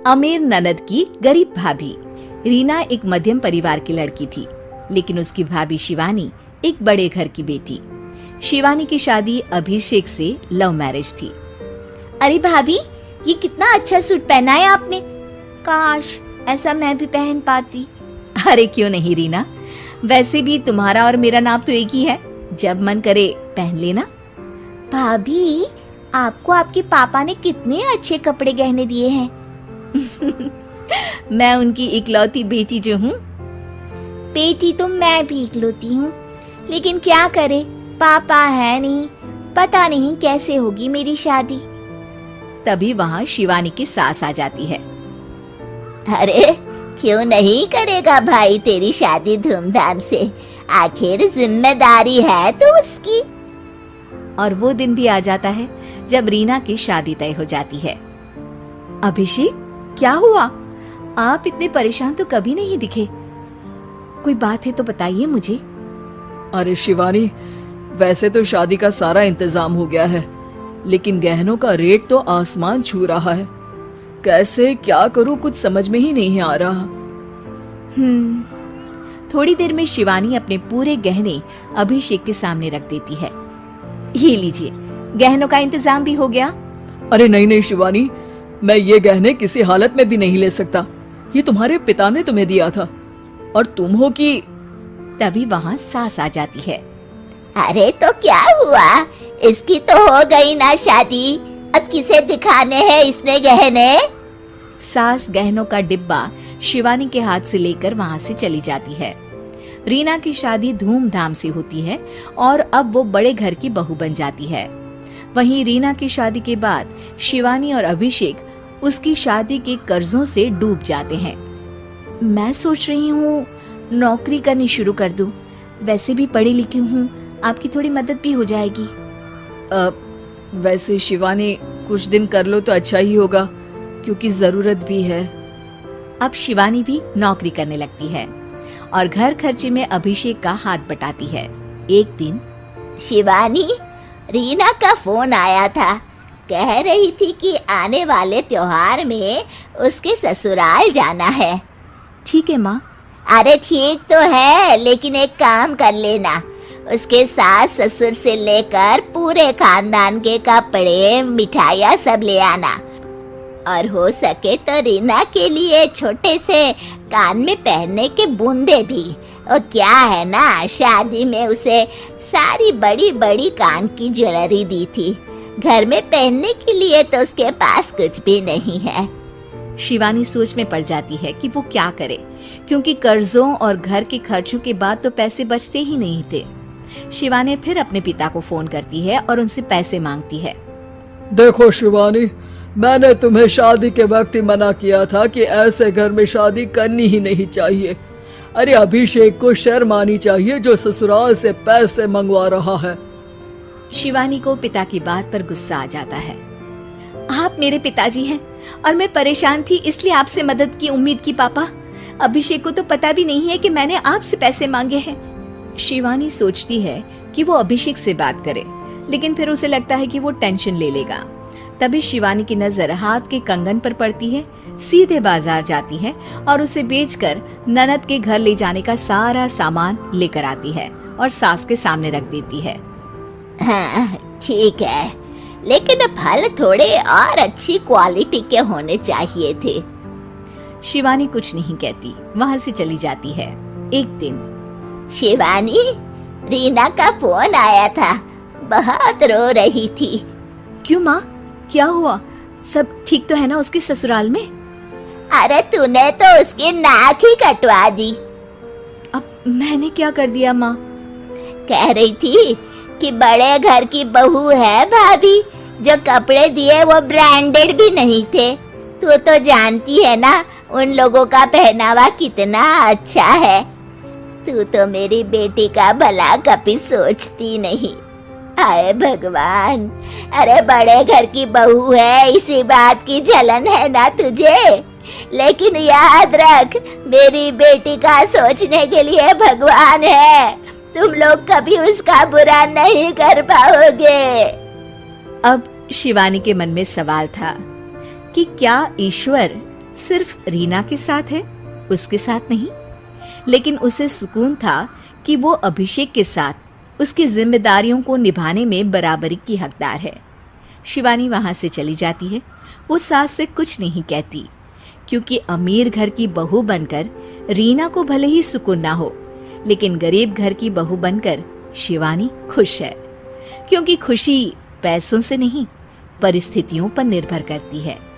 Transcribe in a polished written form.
अमीर ननद की गरीब भाभी। रीना एक मध्यम परिवार की लड़की थी, लेकिन उसकी भाभी शिवानी एक बड़े घर की बेटी। शिवानी की शादी अभिषेक से लव मैरिज थी। अरे भाभी, ये कितना अच्छा सूट पहना है आपने। काश ऐसा मैं भी पहन पाती। अरे क्यों नहीं रीना, वैसे भी तुम्हारा और मेरा नाप तो एक ही है, जब मन करे पहन लेना। भाभी, आपको आपके पापा ने कितने अच्छे कपड़े गहने दिए हैं। मैं उनकी इकलौती बेटी जो हूँ। बेटी तो मैं भी इकलौती हूँ, लेकिन क्या करे, पापा है नहीं, पता नहीं कैसे होगी मेरी शादी। तभी वहाँ शिवानी की सास आ जाती है। अरे क्यों नहीं करेगा भाई तेरी शादी धूमधाम से, आखिर जिम्मेदारी है तो उसकी। और वो दिन भी आ जाता है जब रीना की शादी तय हो जाती है। अभिषेक, क्या हुआ? आप इतने परेशान तो कभी नहीं दिखे, कोई बात है तो बताइए मुझे। अरे शिवानी, वैसे तो शादी का सारा इंतजाम हो गया है, लेकिन गहनों का रेट तो आसमान छू रहा है। कैसे क्या करूं, कुछ समझ में ही नहीं आ रहा। थोड़ी देर में शिवानी अपने पूरे गहने अभिषेक के सामने रख देती है। ये लीजिए, गहनों का इंतजाम भी हो गया। अरे नहीं नहीं शिवानी, मैं ये गहने किसी हालत में भी नहीं ले सकता। ये तुम्हारे पिता ने तुम्हें दिया था, और तुम हो कि। तभी वहाँ सास आ जाती है। अरे तो क्या हुआ, इसकी तो हो गई ना शादी, अब किसे दिखाने हैं इसने गहने। सास गहनों का डिब्बा शिवानी के हाथ से लेकर वहाँ से चली जाती है। रीना की शादी धूमधाम से होती है और अब वो बड़े घर की बहू बन जाती है। वहीं रीना की शादी के बाद शिवानी और अभिषेक उसकी शादी के कर्जों से डूब जाते हैं। मैं सोच रही हूँ नौकरी करनी शुरू कर दूं, वैसे भी पढ़ी लिखी हूँ, आपकी थोड़ी मदद भी हो जाएगी। वैसे शिवानी, कुछ दिन कर लो तो अच्छा ही होगा, क्योंकि जरूरत भी है। अब शिवानी भी नौकरी करने लगती है और घर खर्चे में अभिषेक का हाथ बटाती है। एक दिन शिवानी, रीना का फोन आया था, कह रही थी कि आने वाले त्योहार में उसके ससुराल जाना है। ठीक है माँ। अरे ठीक तो है, लेकिन एक काम कर लेना, उसके सास ससुर से लेकर पूरे खानदान के कपड़े मिठाइयाँ सब ले आना, और हो सके तो रीना के लिए छोटे से कान में पहनने के बूंदे भी। और क्या है ना, शादी में उसे सारी बड़ी बड़ी कान की ज्वेलरी दी थी, घर में पहनने के लिए तो उसके पास कुछ भी नहीं है। शिवानी सोच में पड़ जाती है कि वो क्या करे, क्योंकि कर्जों और घर के खर्चों के बाद तो पैसे बचते ही नहीं थे। शिवानी फिर अपने पिता को फोन करती है और उनसे पैसे मांगती है। देखो शिवानी, मैंने तुम्हें शादी के वक्त ही मना किया था कि ऐसे घर में शादी करनी ही नहीं चाहिए। अरे अभिषेक को शर्म आनी चाहिए जो ससुराल से पैसे मंगवा रहा है। शिवानी को पिता की बात पर गुस्सा आ जाता है। आप मेरे पिताजी हैं और मैं परेशान थी इसलिए आपसे मदद की उम्मीद की पापा। अभिषेक को तो पता भी नहीं है कि मैंने आपसे पैसे मांगे हैं। शिवानी सोचती है कि वो अभिषेक से बात करे, लेकिन फिर उसे लगता है कि वो टेंशन ले लेगा। तभी शिवानी की नजर हाथ के कंगन पर पड़ती है, सीधे बाजार जाती है और उसे बेचकर ननद के घर ले जाने का सारा सामान लेकर आती है और सास के सामने रख देती है। हाँ ठीक है, लेकिन फल थोड़े और अच्छी क्वालिटी के होने चाहिए थे। शिवानी कुछ नहीं कहती, वहाँ से चली जाती है। एक दिन शिवानी, रीना का फोन आया था, बहुत रो रही थी। क्यों माँ, क्या हुआ? सब ठीक तो है ना उसके ससुराल में? अरे तूने तो उसकी नाक ही कटवा दी। अब मैंने क्या कर दिया माँ? कह रही थी कि बड़े घर की बहू है भाभी, जो कपड़े दिए वो ब्रांडेड भी नहीं थे। तू तो जानती है ना उन लोगों का पहनावा कितना अच्छा है। तू तो मेरी बेटी का भला कभी सोचती नहीं। हाय भगवान, अरे बड़े घर की बहू है, इसी बात की जलन है ना तुझे? लेकिन याद रख, मेरी बेटी का सोचने के लिए भगवान है, तुम लोग कभी उसका बुरा नहीं कर पाओगे। अब शिवानी के मन में सवाल था कि क्या ईश्वर सिर्फ रीना के साथ है, उसके साथ नहीं। लेकिन उसे सुकून था कि वो अभिषेक के साथ उसकी जिम्मेदारियों को निभाने में बराबरी की हकदार है। शिवानी वहां से चली जाती है। वो सास से कुछ नहीं कहती, क्योंकि अमीर घर की बहू बनकर रीना को भले ही सुकून ना हो, लेकिन गरीब घर की बहू बनकर शिवानी खुश है, क्योंकि खुशी पैसों से नहीं परिस्थितियों पर निर्भर करती है।